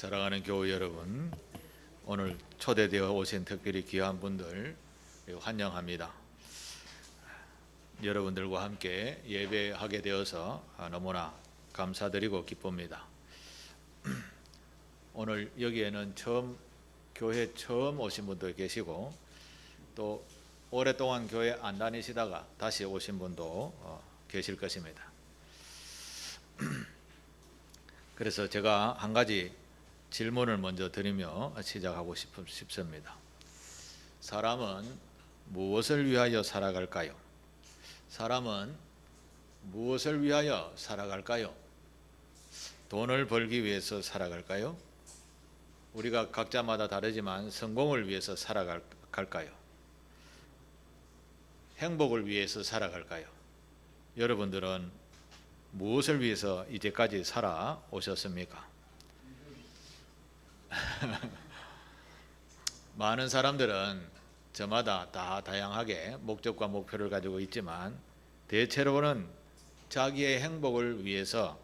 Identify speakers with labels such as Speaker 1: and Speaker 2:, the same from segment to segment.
Speaker 1: 사랑하는 교우 여러분, 오늘 초대되어 오신 특별히 귀한 분들 환영합니다. 여러분들과 함께 예배하게 되어서 너무나 감사드리고 기쁩니다. 오늘 여기에는 교회 처음 오신 분도 계시고, 또 오랫동안 교회 안 다니시다가 다시 오신 분도 계실 것입니다. 그래서 제가 한 가지 질문을 먼저 드리며 시작하고 싶습니다. 사람은 무엇을 위하여 살아갈까요? 사람은 무엇을 위하여 살아갈까요? 돈을 벌기 위해서 살아갈까요? 우리가 각자마다 다르지만 성공을 위해서 살아갈까요? 행복을 위해서 살아갈까요? 여러분들은 무엇을 위해서 이제까지 살아오셨습니까? 많은 사람들은 저마다 다 다양하게 목적과 목표를 가지고 있지만 대체로는 자기의 행복을 위해서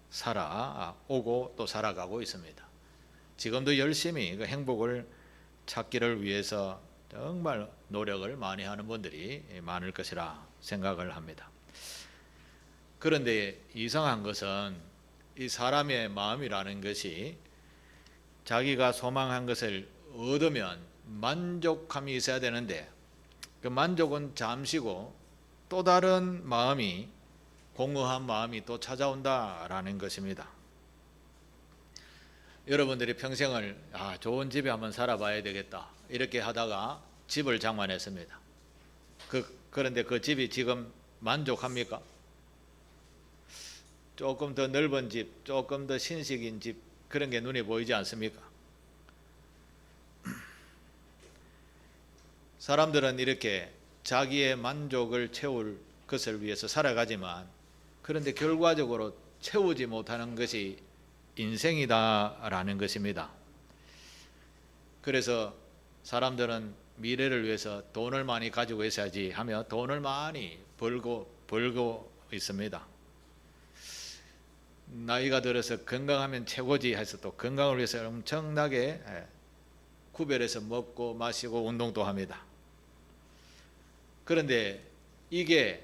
Speaker 1: 살아오고 또 살아가고 있습니다. 지금도 열심히 그 행복을 찾기를 위해서 정말 노력을 많이 하는 분들이 많을 것이라 생각을 합니다. 그런데 이상한 것은 이 사람의 마음이라는 것이 자기가 소망한 것을 얻으면 만족함이 있어야 되는데, 그 만족은 잠시고 또 다른 마음이, 공허한 마음이 또 찾아온다라는 것입니다. 여러분들이 평생을 좋은 집에 한번 살아봐야 되겠다 이렇게 하다가 집을 장만했습니다. 그런데 그 집이 지금 만족합니까? 조금 더 넓은 집, 조금 더 신식인 집, 그런 게 눈에 보이지 않습니까? 사람들은 이렇게 자기의 만족을 채울 것을 위해서 살아가지만, 그런데 결과적으로 채우지 못하는 것이 인생이다라는 것입니다. 그래서 사람들은 미래를 위해서 돈을 많이 가지고 있어야지 하며 돈을 많이 벌고 있습니다. 나이가 들어서 건강하면 최고지 해서 또 건강을 위해서 엄청나게 구별해서 먹고 마시고 운동도 합니다. 그런데 이게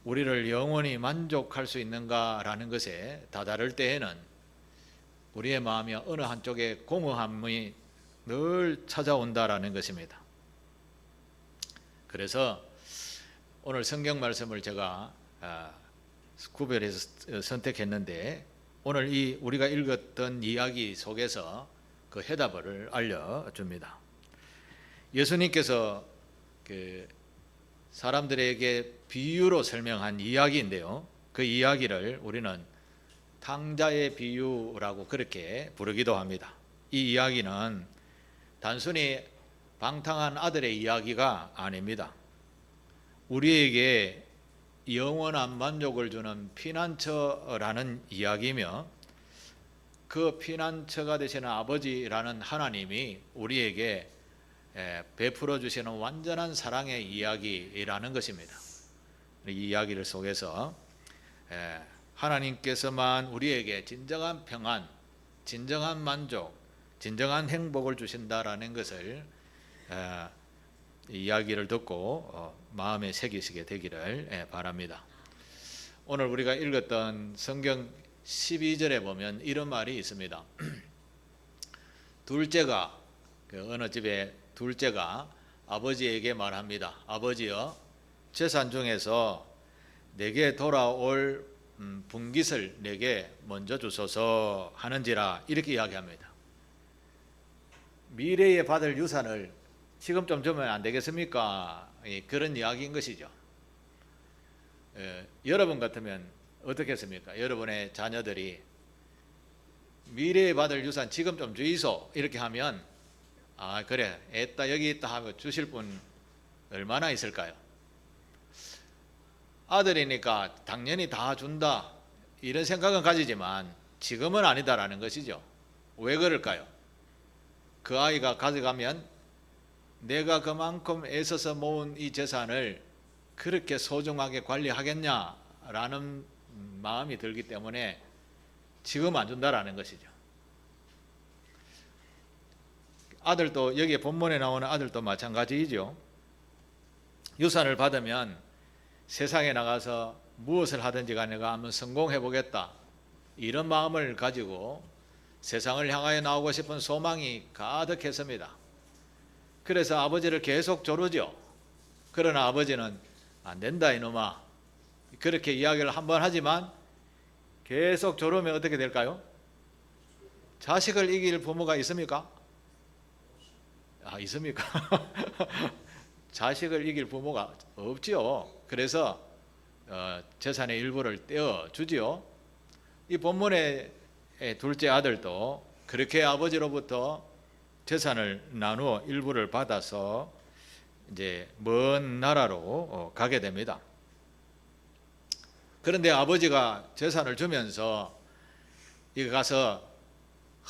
Speaker 1: 우리를 영원히 만족할 수 있는가라는 것에 다다를 때에는 우리의 마음이 어느 한쪽에 공허함이 늘 찾아온다라는 것입니다. 그래서 오늘 성경 말씀을 제가 구별해서 선택했는데, 오늘 우리가 읽었던 이야기 속에서 그 해답을 알려줍니다. 예수님께서 사람들에게 비유로 설명한 이야기인데요, 그 이야기를 우리는 탕자의 비유라고 그렇게 부르기도 합니다. 이 이야기는 단순히 방탕한 아들의 이야기가 아닙니다. 우리에게 영원한 만족을 주는 피난처라는 이야기며, 그 피난처가 되시는 아버지라는 하나님이 우리에게 베풀어 주시는 완전한 사랑의 이야기라는 것입니다. 이 이야기를 속에서 하나님께서만 우리에게 진정한 평안, 진정한 만족, 진정한 행복을 주신다라는 것을 이야기를 듣고 마음에 새기시게 되기를 바랍니다. 오늘 우리가 읽었던 성경 12절에 보면 이런 말이 있습니다. 둘째가, 어느 집에 둘째가 아버지에게 말합니다. 아버지여, 재산 중에서 내게 돌아올 분깃을 내게 먼저 주소서 하는지라, 이렇게 이야기합니다. 미래에 받을 유산을 지금 좀 주면 안 되겠습니까? 그런 이야기인 것이죠. 여러분 같으면 어떻겠습니까? 여러분의 자녀들이 미래에 받을 유산 지금 좀 주이소 이렇게 하면, 그래, 애따 여기 있다 하고 주실 분 얼마나 있을까요? 아들이니까 당연히 다 준다 이런 생각은 가지지만 지금은 아니다라는 것이죠. 왜 그럴까요? 그 아이가 가져가면 내가 그만큼 애써서 모은 이 재산을 그렇게 소중하게 관리하겠냐라는 마음이 들기 때문에 지금 안 준다라는 것이죠. 아들도 여기에 본문에 나오는 아들도 마찬가지이죠. 유산을 받으면 세상에 나가서 무엇을 하든지 간에 내가 한번 성공해 보겠다, 이런 마음을 가지고 세상을 향하여 나오고 싶은 소망이 가득했습니다. 그래서 아버지를 계속 조르죠. 그러나 아버지는 안 된다 이놈아, 그렇게 이야기를 한번 하지만 계속 조르면 어떻게 될까요? 자식을 이길 부모가 있습니까? 있습니까? 자식을 이길 부모가 없지요. 그래서 재산의 일부를 떼어주지요. 이 본문의 둘째 아들도 그렇게 아버지로부터 재산을 나누어 일부를 받아서 이제 먼 나라로 가게 됩니다. 그런데 아버지가 재산을 주면서 이거 가서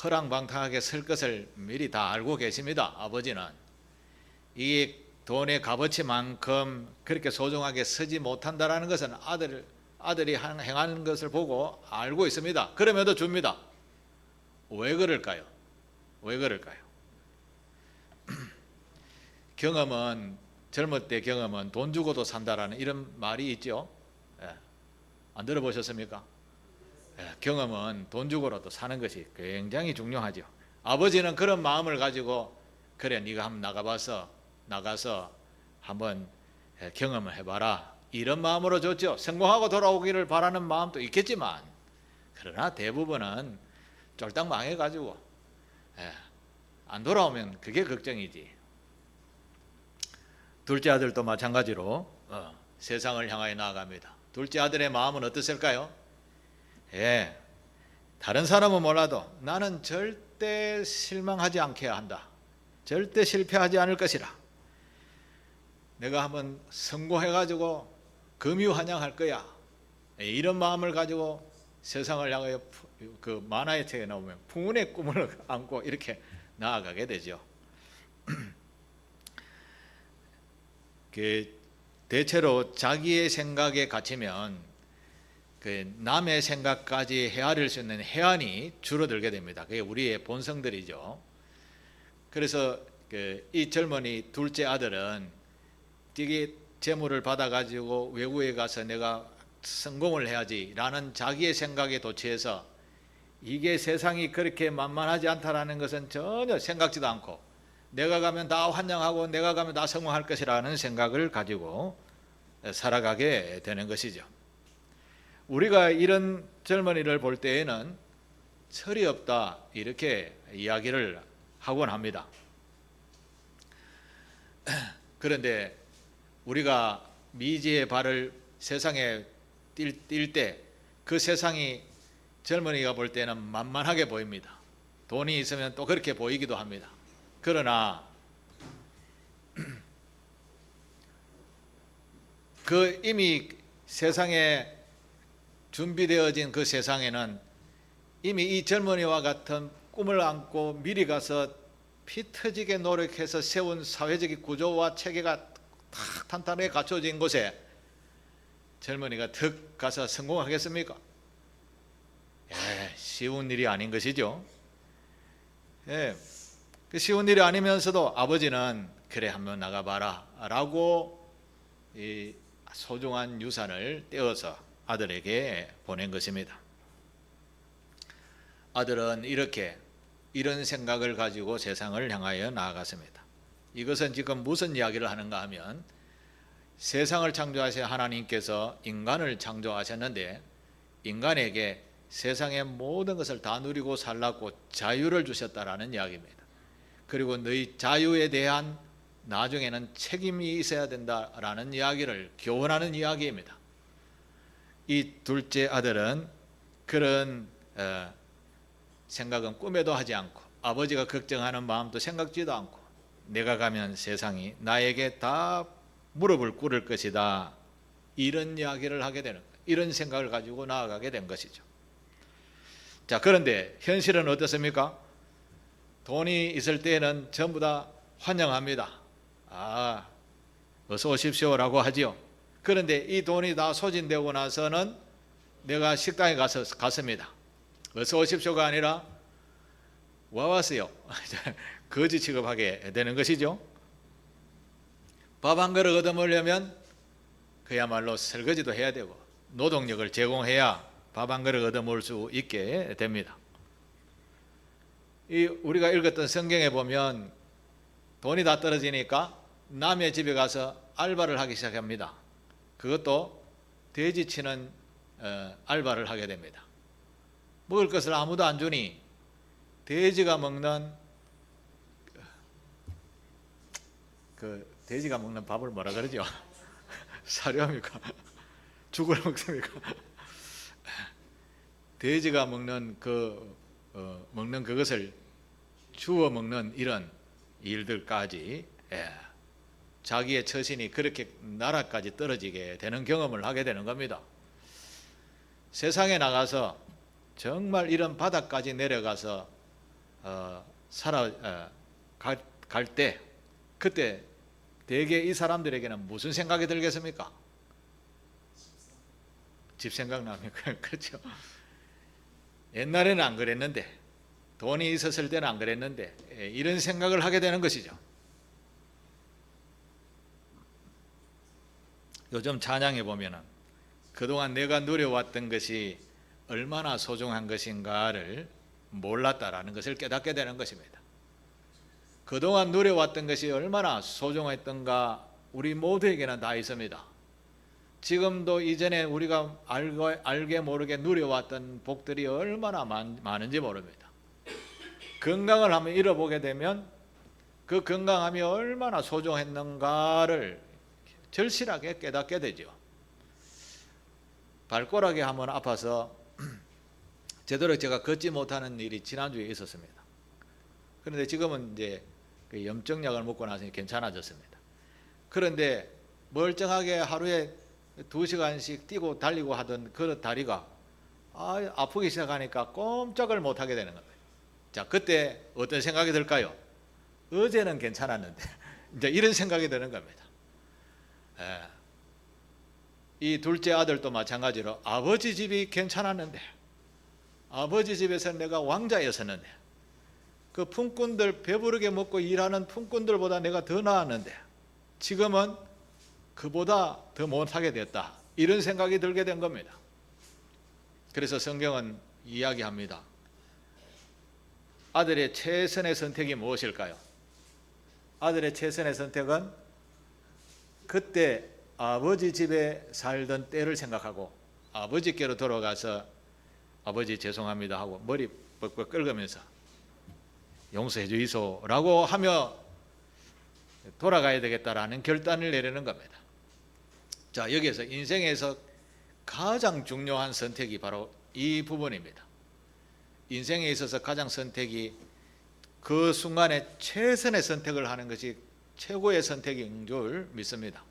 Speaker 1: 허랑방탕하게 쓸 것을 미리 다 알고 계십니다. 아버지는 이 돈의 값어치만큼 그렇게 소중하게 쓰지 못한다라는 것은 아들이 행하는 것을 보고 알고 있습니다. 그럼에도 줍니다. 왜 그럴까요? 왜 그럴까요? 경험은, 젊을 때 경험은 돈 주고도 산다라는 이런 말이 있죠. 안 들어보셨습니까? 경험은 돈 주고라도 사는 것이 굉장히 중요하죠. 아버지는 그런 마음을 가지고 그래 네가 한번 나가서 한번 경험을 해봐라, 이런 마음으로 줬죠. 성공하고 돌아오기를 바라는 마음도 있겠지만 그러나 대부분은 쫄딱 망해가지고 안 돌아오면 그게 걱정이지. 둘째 아들도 마찬가지로 세상을 향하여 나아갑니다. 둘째 아들의 마음은 어땠을까요? 다른 사람은 몰라도 나는 절대 실망하지 않게 한다, 절대 실패하지 않을 것이라, 내가 한번 성공해가지고 금유환영할 거야, 이런 마음을 가지고 세상을 향하여 그 만화의 책에 나오면 풍운의 꿈을 안고 이렇게 나아가게 되죠. 대체로 자기의 생각에 갇히면 남의 생각까지 헤아릴 수 있는 해안이 줄어들게 됩니다. 그게 우리의 본성들이죠. 그래서 이 젊은이 둘째 아들은 되게 재물을 받아가지고 외국에 가서 내가 성공을 해야지라는 자기의 생각에 도취해서 이게 세상이 그렇게 만만하지 않다라는 것은 전혀 생각지도 않고 내가 가면 다 환영하고 내가 가면 다 성공할 것이라는 생각을 가지고 살아가게 되는 것이죠. 우리가 이런 젊은이를 볼 때에는 철이 없다 이렇게 이야기를 하곤 합니다. 그런데 우리가 미지의 발을 세상에 뛸 때 그 세상이 젊은이가 볼 때는 만만하게 보입니다. 돈이 있으면 또 그렇게 보이기도 합니다. 그러나 그 이미 세상에 준비되어진 그 세상에는 이미 이 젊은이와 같은 꿈을 안고 미리 가서 피 터지게 노력해서 세운 사회적인 구조와 체계가 탁 탄탄하게 갖춰진 곳에 젊은이가 득 가서 성공하겠습니까? 쉬운 일이 아닌 것이죠. 쉬운 일이 아니면서도 아버지는 그래 한번 나가봐라 라고 이 소중한 유산을 떼어서 아들에게 보낸 것입니다. 아들은 이런 생각을 가지고 세상을 향하여 나아갔습니다. 이것은 지금 무슨 이야기를 하는가 하면 세상을 창조하신 하나님께서 인간을 창조하셨는데 인간에게 세상의 모든 것을 다 누리고 살라고 자유를 주셨다라는 이야기입니다. 그리고 너희 자유에 대한 나중에는 책임이 있어야 된다라는 이야기를 교훈하는 이야기입니다. 이 둘째 아들은 그런 생각은 꿈에도 하지 않고 아버지가 걱정하는 마음도 생각지도 않고 내가 가면 세상이 나에게 다 무릎을 꿇을 것이다, 이런 이야기를 하게 되는, 이런 생각을 가지고 나아가게 된 것이죠. 자, 그런데 현실은 어떻습니까? 돈이 있을 때는 전부 다 환영합니다. 어서 오십시오라고 하지요. 그런데 이 돈이 다 소진되고 나서는 내가 식당에 갔습니다. 어서 오십시오가 아니라 와 왔어요. 거지 취급하게 되는 것이죠. 밥 한 그릇 얻어먹으려면 그야말로 설거지도 해야 되고 노동력을 제공해야 밥 한 그릇 얻어먹을 수 있게 됩니다. 우리가 읽었던 성경에 보면 돈이 다 떨어지니까 남의 집에 가서 알바를 하기 시작합니다. 그것도 돼지 치는 알바를 하게 됩니다. 먹을 것을 아무도 안 주니 돼지가 먹는 돼지가 먹는 밥을 뭐라 그러죠? 사료입니까? 죽을 먹습니까? 돼지가 먹는 먹는 그것을 주워 먹는 이런 일들까지 자기의 처신이 그렇게 나라까지 떨어지게 되는 경험을 하게 되는 겁니다. 세상에 나가서 정말 이런 바닥까지 내려가서 갈 때 그때 대개 이 사람들에게는 무슨 생각이 들겠습니까? 집 생각납니까? 그렇죠. 옛날에는 안 그랬는데, 돈이 있었을 때는 안 그랬는데, 이런 생각을 하게 되는 것이죠. 요즘 찬양에 보면은 그동안 내가 누려왔던 것이 얼마나 소중한 것인가를 몰랐다라는 것을 깨닫게 되는 것입니다. 그동안 누려왔던 것이 얼마나 소중했던가 우리 모두에게는 다 있습니다. 지금도 이전에 우리가 알게 모르게 누려왔던 복들이 얼마나 많은지 모릅니다. 건강을 한번 잃어보게 되면 그 건강함이 얼마나 소중했는가를 절실하게 깨닫게 되죠. 발가락이 한번 아파서 제대로 제가 걷지 못하는 일이 지난주에 있었습니다. 그런데 지금은 이제 그 염증약을 먹고 나서 괜찮아졌습니다. 그런데 멀쩡하게 하루에 2시간씩 뛰고 달리고 하던 그 다리가 아프기 시작하니까 꼼짝을 못하게 되는 겁니다. 자, 그때 어떤 생각이 들까요? 어제는 괜찮았는데 이제 이런 생각이 드는 겁니다. 이 둘째 아들도 마찬가지로 아버지 집이 괜찮았는데, 아버지 집에서 내가 왕자였었는데, 그 품꾼들 배부르게 먹고 일하는 품꾼들보다 내가 더 나았는데 지금은 그보다 더 못하게 됐다, 이런 생각이 들게 된 겁니다. 그래서 성경은 이야기합니다. 아들의 최선의 선택이 무엇일까요? 아들의 최선의 선택은 그때 아버지 집에 살던 때를 생각하고 아버지께로 돌아가서 아버지 죄송합니다 하고 머리 뻑뻑 긁으면서 용서해 주이소라고 하며 돌아가야 되겠다라는 결단을 내리는 겁니다. 자, 여기에서 인생에서 가장 중요한 선택이 바로 이 부분입니다. 인생에 있어서 가장 선택이 그 순간에 최선의 선택을 하는 것이 최고의 선택인 줄 믿습니다.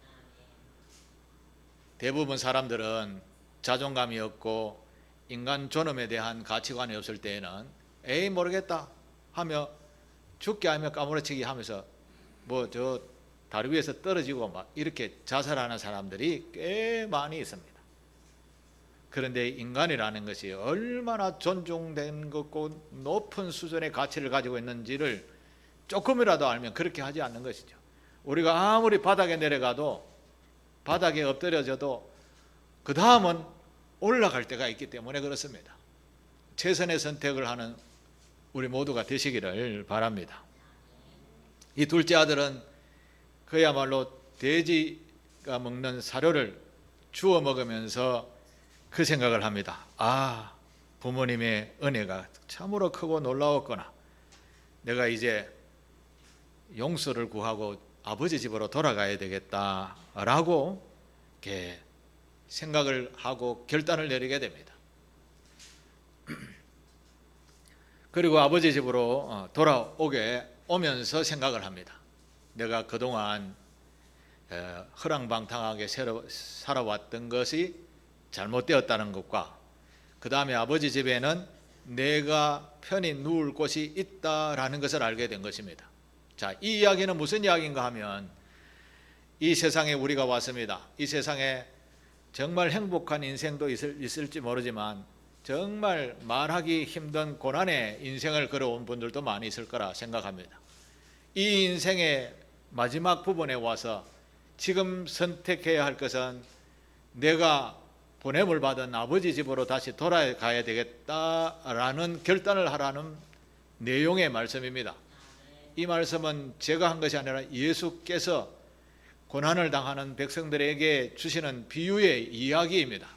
Speaker 1: 대부분 사람들은 자존감이 없고 인간 존엄에 대한 가치관이 없을 때에는 에이 모르겠다 하며 죽게 하며 까무러치기 하면서 뭐 저 다리 위에서 떨어지고 막 이렇게 자살하는 사람들이 꽤 많이 있습니다. 그런데 인간이라는 것이 얼마나 존중된 것고 높은 수준의 가치를 가지고 있는지를 조금이라도 알면 그렇게 하지 않는 것이죠. 우리가 아무리 바닥에 내려가도 바닥에 엎드려져도 그 다음은 올라갈 때가 있기 때문에 그렇습니다. 최선의 선택을 하는 우리 모두가 되시기를 바랍니다. 이 둘째 아들은 그야말로 돼지가 먹는 사료를 주워 먹으면서 그 생각을 합니다. 부모님의 은혜가 참으로 크고 놀라웠구나. 내가 이제 용서를 구하고 아버지 집으로 돌아가야 되겠다라고 이렇게 생각을 하고 결단을 내리게 됩니다. 그리고 아버지 집으로 오면서 생각을 합니다. 내가 그동안 허랑방탕하게 살아왔던 것이 잘못되었다는 것과 그 다음에 아버지 집에는 내가 편히 누울 곳이 있다라는 것을 알게 된 것입니다. 자, 이 이야기는 무슨 이야기인가 하면 이 세상에 우리가 왔습니다. 이 세상에 정말 행복한 인생도 있을지 모르지만 정말 말하기 힘든 고난의 인생을 걸어온 분들도 많이 있을 거라 생각합니다. 이 인생의 마지막 부분에 와서 지금 선택해야 할 것은 내가 보냄을 받은 아버지 집으로 다시 돌아가야 되겠다라는 결단을 하라는 내용의 말씀입니다. 이 말씀은 제가 한 것이 아니라 예수께서 고난을 당하는 백성들에게 주시는 비유의 이야기입니다.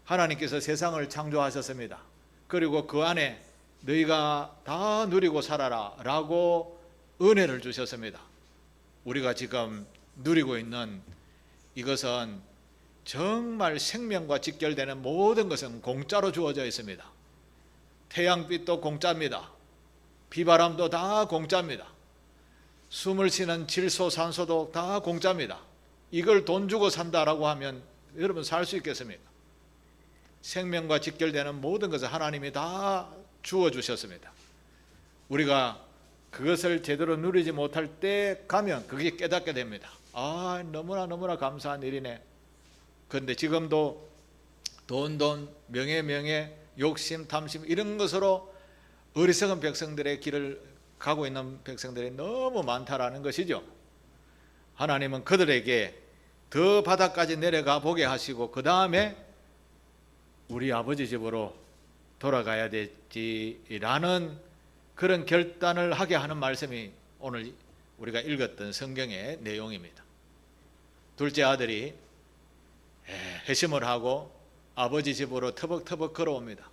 Speaker 1: 하나님께서 세상을 창조하셨습니다. 그리고 그 안에 너희가 다 누리고 살아라 라고 은혜를 주셨습니다. 우리가 지금 누리고 있는 이것은 정말 생명과 직결되는 모든 것은 공짜로 주어져 있습니다. 태양빛도 공짜입니다. 비바람도 다 공짜입니다. 숨을 쉬는 질소, 산소도 다 공짜입니다. 이걸 돈 주고 산다라고 하면 여러분 살 수 있겠습니까? 생명과 직결되는 모든 것을 하나님이 다 주어주셨습니다. 우리가 그것을 제대로 누리지 못할 때 가면 그게 깨닫게 됩니다. 아, 너무나 감사한 일이네. 그런데 지금도 돈, 명예, 욕심, 탐심 이런 것으로 어리석은 백성들의 길을 가고 있는 백성들이 너무 많다라는 것이죠. 하나님은 그들에게 더 바닥까지 내려가 보게 하시고 그 다음에 우리 아버지 집으로 돌아가야 되지라는 그런 결단을 하게 하는 말씀이 오늘 우리가 읽었던 성경의 내용입니다. 둘째 아들이 회심을 하고 아버지 집으로 터벅터벅 걸어옵니다.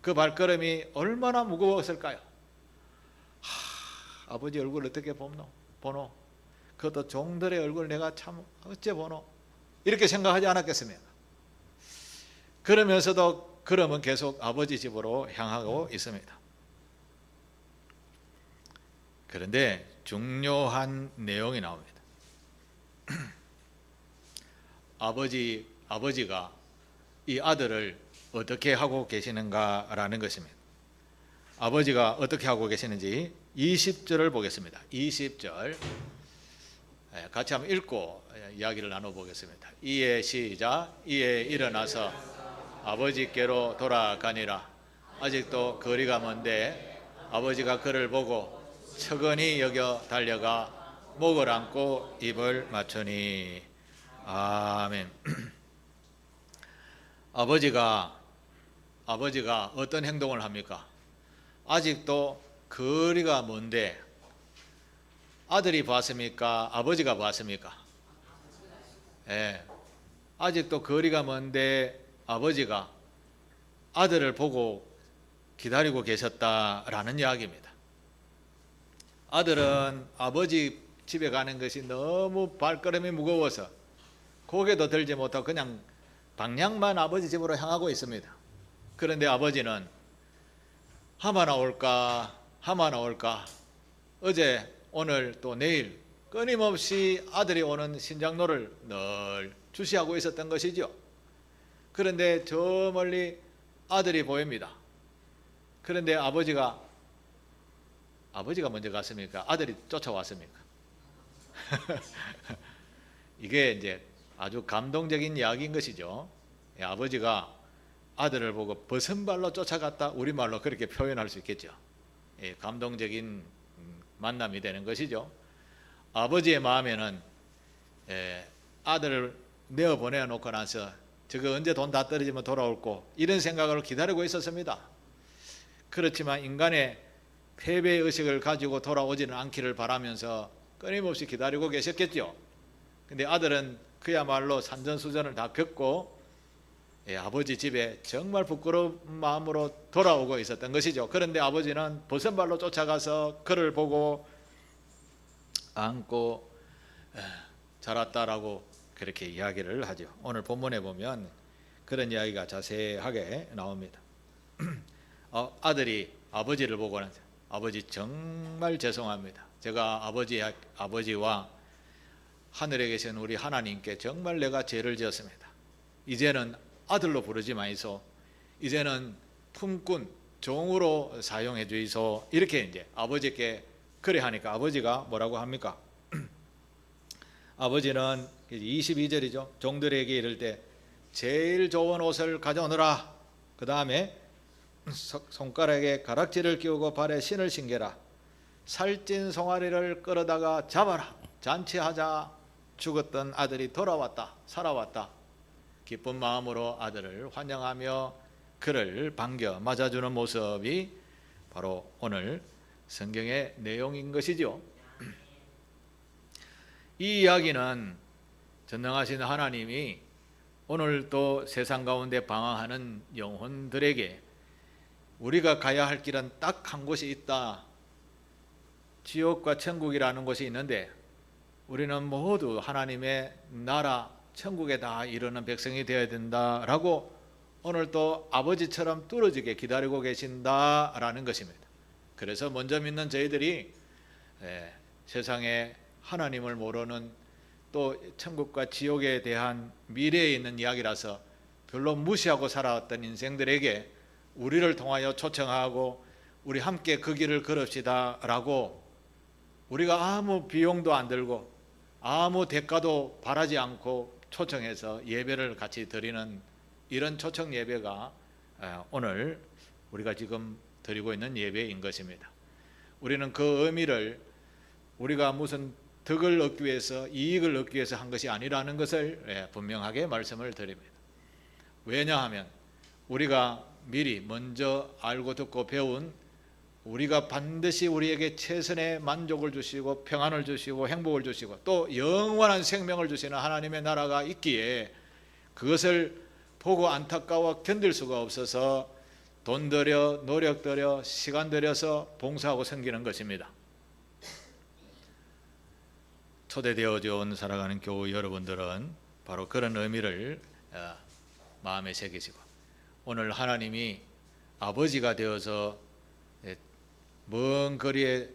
Speaker 1: 그 발걸음이 얼마나 무거웠을까요? 아버지 얼굴 어떻게 보노? 그것도 종들의 얼굴 내가 참 어째 보노? 이렇게 생각하지 않았겠습니까? 그러면서도 걸음은 계속 아버지 집으로 향하고 있습니다. 그런데 중요한 내용이 나옵니다. 아버지가 이 아들을 어떻게 하고 계시는가라는 것입니다. 아버지가 어떻게 하고 계시는지 20절을 보겠습니다. 20절 같이 한번 읽고 이야기를 나눠보겠습니다. 이에 시작. 이에 일어나서 아버지께로 돌아가니라. 아직도 거리가 먼데 아버지가 그를 보고 측은히 여겨 달려가 목을 안고 입을 맞추니. 아멘. 아버지가 어떤 행동을 합니까? 아직도 거리가 먼데 아들이 봤습니까? 아버지가 봤습니까? 아직도 거리가 먼데 아버지가 아들을 보고 기다리고 계셨다라는 이야기입니다. 아들은 아버지 집에 가는 것이 너무 발걸음이 무거워서 고개도 들지 못하고 그냥 방향만 아버지 집으로 향하고 있습니다. 그런데 아버지는 하마나 올까 어제 오늘 또 내일 끊임없이 아들이 오는 신장로를 늘 주시하고 있었던 것이죠. 그런데 저 멀리 아들이 보입니다. 그런데 아버지가 먼저 갔습니까? 아들이 쫓아왔습니까? 이게 이제 아주 감동적인 이야기인 것이죠. 아버지가 아들을 보고 버선발로 쫓아갔다, 우리말로 그렇게 표현할 수 있겠죠. 감동적인 만남이 되는 것이죠. 아버지의 마음에는 아들을 내어보내놓고 나서 저거 언제 돈 다 떨어지면 돌아올고 이런 생각을 기다리고 있었습니다. 그렇지만 인간의 패배의식을 가지고 돌아오지는 않기를 바라면서 끊임없이 기다리고 계셨겠죠. 근데 아들은 그야말로 산전수전을 다 겪고 아버지 집에 정말 부끄러운 마음으로 돌아오고 있었던 것이죠. 그런데 아버지는 버선발로 쫓아가서 그를 보고 안고 자랐다라고 그렇게 이야기를 하죠. 오늘 본문에 보면 그런 이야기가 자세하게 나옵니다. 아들이 아버지를 보고는 아버지 정말 죄송합니다. 제가 아버지와 하늘에 계신 우리 하나님께 정말 내가 죄를 지었습니다. 이제는 아들로 부르지 마이소. 이제는 품꾼 종으로 사용해 주이소. 이렇게 이제 아버지께 그래 하니까 아버지가 뭐라고 합니까? 아버지는 22절이죠. 종들에게 이를 때 제일 좋은 옷을 가져오너라. 그 다음에 손가락에 가락지를 끼우고 발에 신을 신겨라. 살찐 송아리를 끌어다가 잡아라, 잔치하자. 죽었던 아들이 돌아왔다, 살아왔다. 기쁜 마음으로 아들을 환영하며 그를 반겨 맞아주는 모습이 바로 오늘 성경의 내용인 것이죠. 이 이야기는 전능하신 하나님이 오늘 또 세상 가운데 방황하는 영혼들에게 우리가 가야 할 길은 딱 한 곳이 있다. 지옥과 천국이라는 곳이 있는데 우리는 모두 하나님의 나라 천국에 다 이르는 백성이 되어야 된다라고 오늘 또 아버지처럼 뚫어지게 기다리고 계신다라는 것입니다. 그래서 먼저 믿는 저희들이 세상에 하나님을 모르는 또 천국과 지옥에 대한 미래에 있는 이야기라서 별로 무시하고 살아왔던 인생들에게 우리를 통하여 초청하고 우리 함께 그 길을 걸읍시다라고 우리가 아무 비용도 안 들고 아무 대가도 바라지 않고 초청해서 예배를 같이 드리는 이런 초청 예배가 오늘 우리가 지금 드리고 있는 예배인 것입니다. 우리는 그 의미를 우리가 무슨 덕을 얻기 위해서 이익을 얻기 위해서 한 것이 아니라는 것을 분명하게 말씀을 드립니다. 왜냐하면 우리가 미리 먼저 알고 듣고 배운 우리가 반드시 우리에게 최선의 만족을 주시고 평안을 주시고 행복을 주시고 또 영원한 생명을 주시는 하나님의 나라가 있기에 그것을 보고 안타까워 견딜 수가 없어서 돈 들여 노력 들여 시간 들여서 봉사하고 섬기는 것입니다. 초대되어져 온 살아가는 교우 여러분들은 바로 그런 의미를 마음에 새기시고 오늘 하나님이 아버지가 되어서 먼 거리에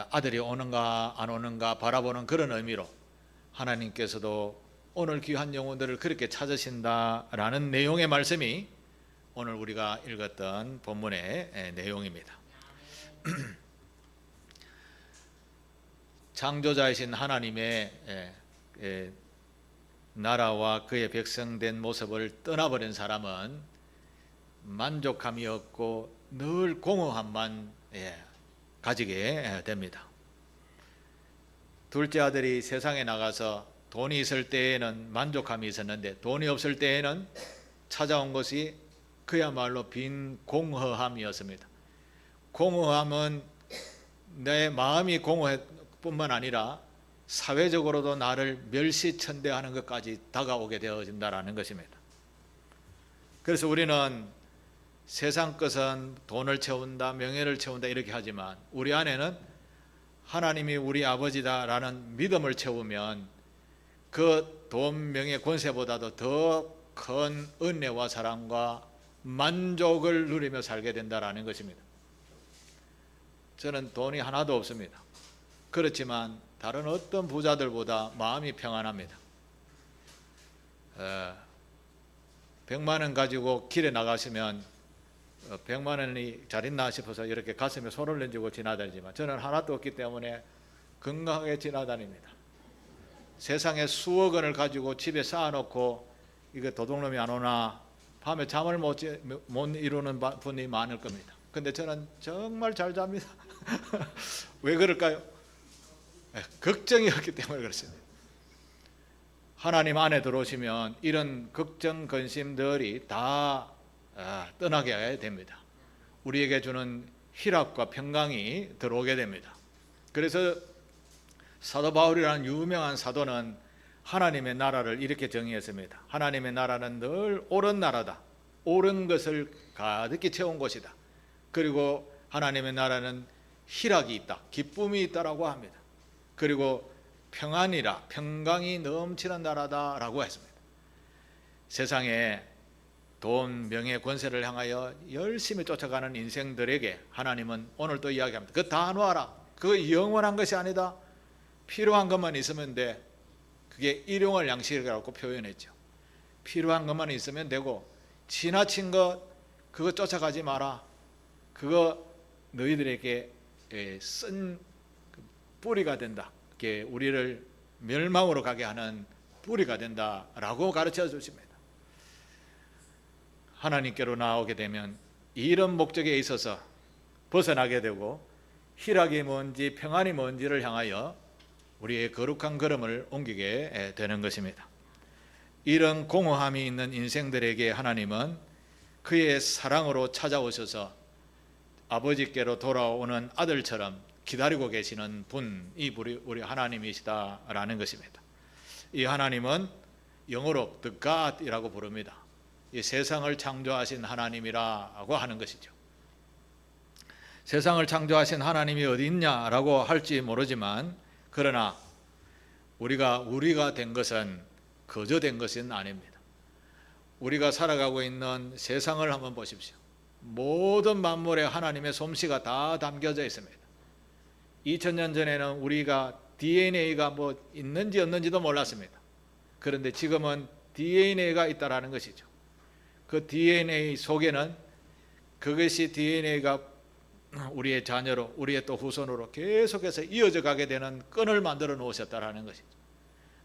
Speaker 1: 아들이 오는가 안 오는가 바라보는 그런 의미로 하나님께서도 오늘 귀한 영혼들을 그렇게 찾으신다라는 내용의 말씀이 오늘 우리가 읽었던 본문의 내용입니다. 창조자이신 하나님의 나라와 그의 백성된 모습을 떠나버린 사람은 만족함이 없고 늘 공허함만 가지게 됩니다. 둘째 아들이 세상에 나가서 돈이 있을 때에는 만족함이 있었는데 돈이 없을 때에는 찾아온 것이 그야말로 빈 공허함이었습니다. 공허함은 내 마음이 공허할 뿐만 아니라 사회적으로도 나를 멸시천대하는 것까지 다가오게 되어진다는 것입니다. 그래서 우리는 세상 것은 돈을 채운다, 명예를 채운다 이렇게 하지만 우리 안에는 하나님이 우리 아버지다라는 믿음을 채우면 그 돈, 명예, 권세보다도 더 큰 은혜와 사랑과 만족을 누리며 살게 된다는 것입니다. 저는 돈이 하나도 없습니다. 그렇지만 다른 어떤 부자들보다 마음이 평안합니다. 100만 원 가지고 길에 나가시면 100만 원이 잘 있나 싶어서 이렇게 가슴에 손을 내주고 지나다니지만 저는 하나도 없기 때문에 건강하게 지나다닙니다. 세상에 수억 원을 가지고 집에 쌓아놓고 이거 도둑놈이 안 오나 밤에 잠을 못 이루는 분이 많을 겁니다. 근데 저는 정말 잘 잡니다. 왜 그럴까요? 걱정이 없기 때문에 그렇습니다. 하나님 안에 들어오시면 이런 걱정, 근심들이 다 떠나게 됩니다. 우리에게 주는 희락과 평강이 들어오게 됩니다. 그래서 사도 바울이라는 유명한 사도는 하나님의 나라를 이렇게 정의했습니다. 하나님의 나라는 늘 옳은 나라다. 옳은 것을 가득히 채운 곳이다. 그리고 하나님의 나라는 희락이 있다. 기쁨이 있다라고 합니다. 그리고 평안이라 평강이 넘치는 나라다라고 했습니다. 세상에 돈, 명예, 권세를 향하여 열심히 쫓아가는 인생들에게 하나님은 오늘 또 이야기합니다. 그거 다 놓아라. 그거 영원한 것이 아니다. 필요한 것만 있으면 돼. 그게 일용할 양식이라고 표현했죠. 필요한 것만 있으면 되고 지나친 것 그거 쫓아가지 마라. 그거 너희들에게 쓴 뿌리가 된다. 그게 우리를 멸망으로 가게 하는 뿌리가 된다라고 가르쳐 주십니다. 하나님께로 나오게 되면 이런 목적에 있어서 벗어나게 되고 희락이 뭔지 평안이 뭔지를 향하여 우리의 거룩한 걸음을 옮기게 되는 것입니다. 이런 공허함이 있는 인생들에게 하나님은 그의 사랑으로 찾아오셔서 아버지께로 돌아오는 아들처럼 기다리고 계시는 분이 우리 하나님이시다라는 것입니다. 이 하나님은 영어로 The God이라고 부릅니다. 이 세상을 창조하신 하나님이라고 하는 것이죠. 세상을 창조하신 하나님이 어디 있냐라고 할지 모르지만, 그러나 우리가 된 것은 거저 된 것은 아닙니다. 우리가 살아가고 있는 세상을 한번 보십시오. 모든 만물에 하나님의 솜씨가 다 담겨져 있습니다. 2000년 전에는 우리가 DNA가 뭐 있는지 없는지도 몰랐습니다. 그런데 지금은 DNA가 있다라는 것이죠. 그 DNA 속에는 그것이 DNA가 우리의 자녀로, 우리의 또 후손으로 계속해서 이어져 가게 되는 끈을 만들어 놓으셨다라는 것이죠.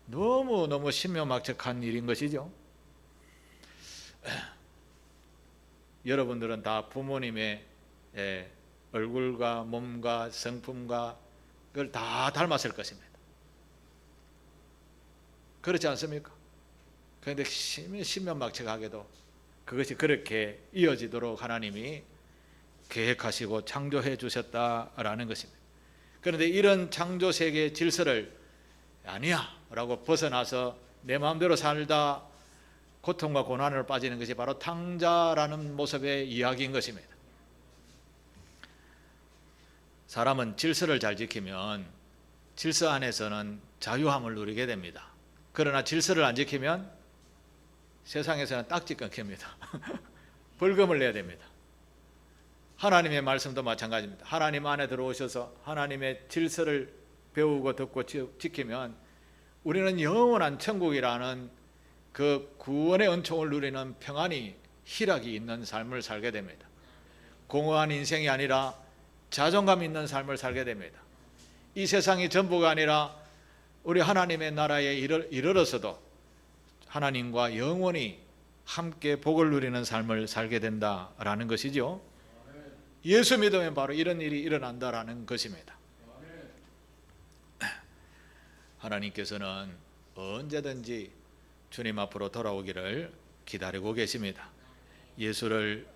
Speaker 1: 너무 신묘막측한 일인 것이죠. 여러분들은 다 부모님의 얼굴과 몸과 성품과 그걸 다 닮았을 것입니다. 그렇지 않습니까? 그런데 신묘막측하게도 그것이 그렇게 이어지도록 하나님이 계획하시고 창조해 주셨다라는 것입니다. 그런데 이런 창조 세계의 질서를 아니야 라고 벗어나서 내 마음대로 살다 고통과 고난을 빠지는 것이 바로 탕자라는 모습의 이야기인 것입니다. 사람은 질서를 잘 지키면 질서 안에서는 자유함을 누리게 됩니다. 그러나 질서를 안 지키면 세상에서는 딱지 끊깁니다. 벌금을 내야 됩니다. 하나님의 말씀도 마찬가지입니다. 하나님 안에 들어오셔서 하나님의 질서를 배우고 듣고 지키면 우리는 영원한 천국이라는 그 구원의 은총을 누리는 평안이, 희락이 있는 삶을 살게 됩니다. 공허한 인생이 아니라 자존감 있는 삶을 살게 됩니다. 이 세상이 전부가 아니라 우리 하나님의 나라에 이르러서도 하나님과 영원히 함께 복을 누리는 삶을 살게 된다라는 것이죠. 예수 믿으면 바로 이런 일이 일어난다라는 것입니다. 하나님께서는 언제든지 주님 앞으로 돌아오기를 기다리고 계십니다. 예수를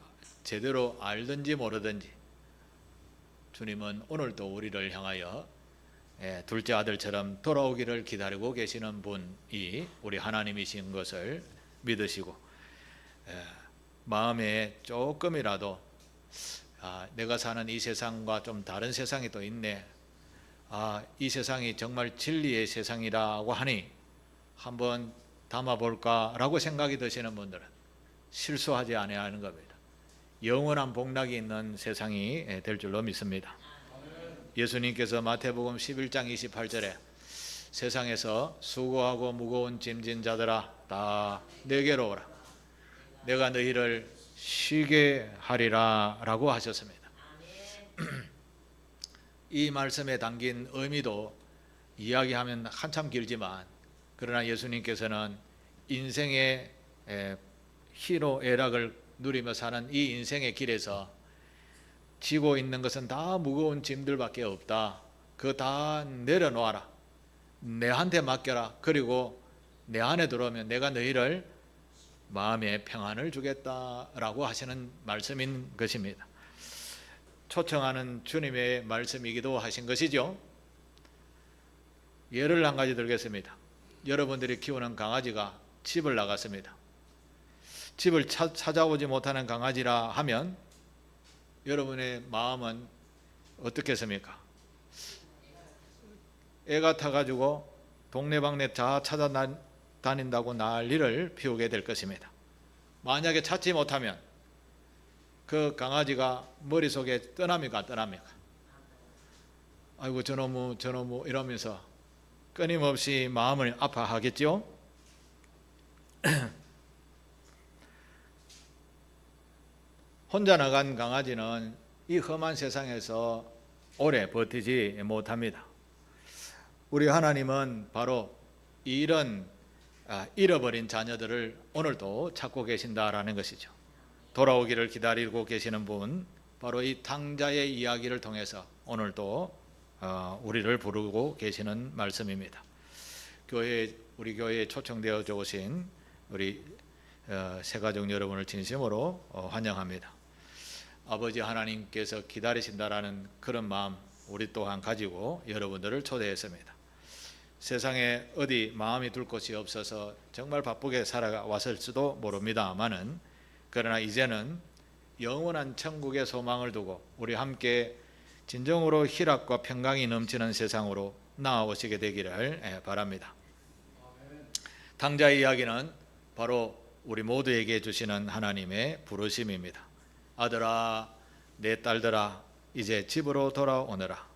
Speaker 1: 제대로 알든지 모르든지 주님은 오늘도 우리를 향하여 둘째 아들처럼 돌아오기를 기다리고 계시는 분이 우리 하나님이신 것을 믿으시고, 마음에 조금이라도 내가 사는 이 세상과 좀 다른 세상이 또 있네, 이 세상이 정말 진리의 세상이라고 하니 한번 담아볼까라고 생각이 드시는 분들은 실수하지 않아야 하는 겁니다. 영원한 복락이 있는 세상이 될 줄로 믿습니다. 예수님께서 마태복음 11장 28절에 세상에서 수고하고 무거운 짐진 자들아 다 내게로 오라, 내가 너희를 쉬게 하리라 라고 하셨습니다. 이 말씀에 담긴 의미도 이야기하면 한참 길지만, 그러나 예수님께서는 인생의 희노애락을 누리며 사는 이 인생의 길에서 지고 있는 것은 다 무거운 짐들밖에 없다. 그거 다 내려놓아라. 내한테 맡겨라. 그리고 내 안에 들어오면 내가 너희를 마음의 평안을 주겠다라고 하시는 말씀인 것입니다. 초청하는 주님의 말씀이기도 하신 것이죠. 예를 한 가지 들겠습니다. 여러분들이 키우는 강아지가 집을 나갔습니다. 집을 찾아오지 못하는 강아지라 하면 여러분의 마음은 어떻겠습니까? 애가 타가지고 동네방네 다 찾아다닌다고 난리를 피우게 될 것입니다. 만약에 찾지 못하면 그 강아지가 머릿속에 떠납니까? 아이고 저놈의 이러면서 끊임없이 마음을 아파하겠죠? 혼자 나간 강아지는 이 험한 세상에서 오래 버티지 못합니다. 우리 하나님은 바로 이런 잃어버린 자녀들을 오늘도 찾고 계신다라는 것이죠. 돌아오기를 기다리고 계시는 분, 바로 이 탕자의 이야기를 통해서 오늘도 우리를 부르고 계시는 말씀입니다. 우리 교회에 초청되어 오신 우리 새가족 여러분을 진심으로 환영합니다. 아버지 하나님께서 기다리신다라는 그런 마음 우리 또한 가지고 여러분들을 초대했습니다. 세상에 어디 마음이 둘 곳이 없어서 정말 바쁘게 살아왔을지도 모릅니다마는, 그러나 이제는 영원한 천국의 소망을 두고 우리 함께 진정으로 희락과 평강이 넘치는 세상으로 나아오시게 되기를 바랍니다. 탕자의 이야기는 바로 우리 모두에게 주시는 하나님의 부르심입니다. 아들아, 내 딸들아, 이제 집으로 돌아오너라.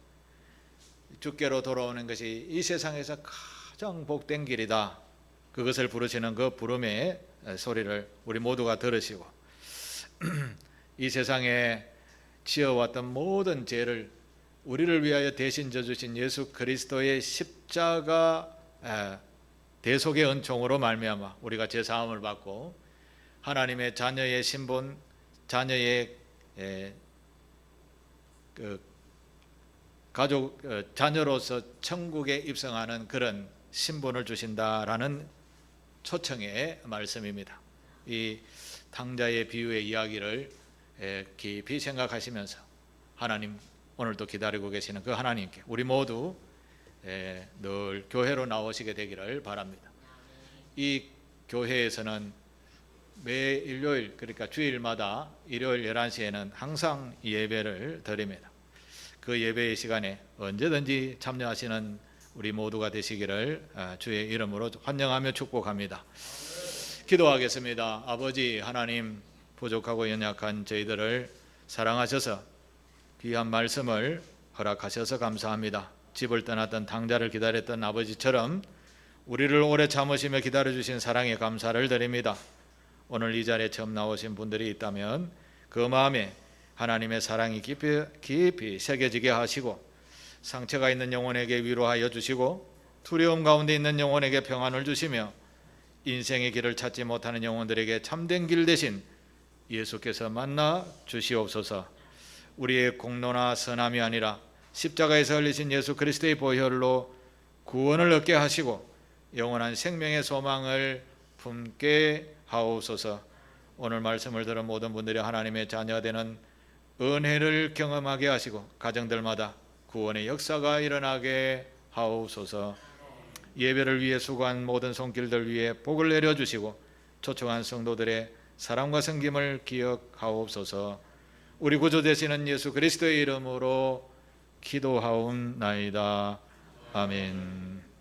Speaker 1: 주께로 돌아오는 것이 이 세상에서 가장 복된 길이다. 그것을 부르시는 그 부름의 소리를 우리 모두가 들으시고 이 세상에 지어왔던 모든 죄를 우리를 위하여 대신 져주신 예수 그리스도의 십자가 대속의 은총으로 말미암아 우리가 죄사함을 받고 하나님의 자녀의 신분, 자녀의 가족 자녀로서 천국에 입성하는 그런 신분을 주신다라는 초청의 말씀입니다. 이 탕자의 비유의 이야기를 깊이 생각하시면서 하나님, 오늘도 기다리고 계시는 그 하나님께 우리 모두 늘 교회로 나오시게 되기를 바랍니다. 이 교회에서는 매 일요일, 그러니까 주일마다 일요일 11시에는 항상 예배를 드립니다. 그 예배의 시간에 언제든지 참여하시는 우리 모두가 되시기를 주의 이름으로 환영하며 축복합니다. 기도하겠습니다. 아버지 하나님, 부족하고 연약한 저희들을 사랑하셔서 귀한 말씀을 허락하셔서 감사합니다. 집을 떠났던 탕자를 기다렸던 아버지처럼 우리를 오래 참으시며 기다려주신 사랑에 감사를 드립니다. 오늘 이 자리에 처음 나오신 분들이 있다면 그 마음에 하나님의 사랑이 깊이 새겨지게 하시고, 상처가 있는 영혼에게 위로하여 주시고 두려움 가운데 있는 영혼에게 평안을 주시며 인생의 길을 찾지 못하는 영혼들에게 참된 길 대신 예수께서 만나 주시옵소서. 우리의 공로나 선함이 아니라 십자가에서 흘리신 예수 그리스도의 보혈로 구원을 얻게 하시고 영원한 생명의 소망을 품게 하옵소서. 오늘 말씀을 들은 모든 분들이 하나님의 자녀가 되는 은혜를 경험하게 하시고 가정들마다 구원의 역사가 일어나게 하옵소서. 예배를 위해 수고한 모든 손길들 위에 복을 내려주시고 초청한 성도들의 사랑과 섬김을 기억하옵소서. 우리 구주 되시는 예수 그리스도의 이름으로 기도하옵나이다. 아멘.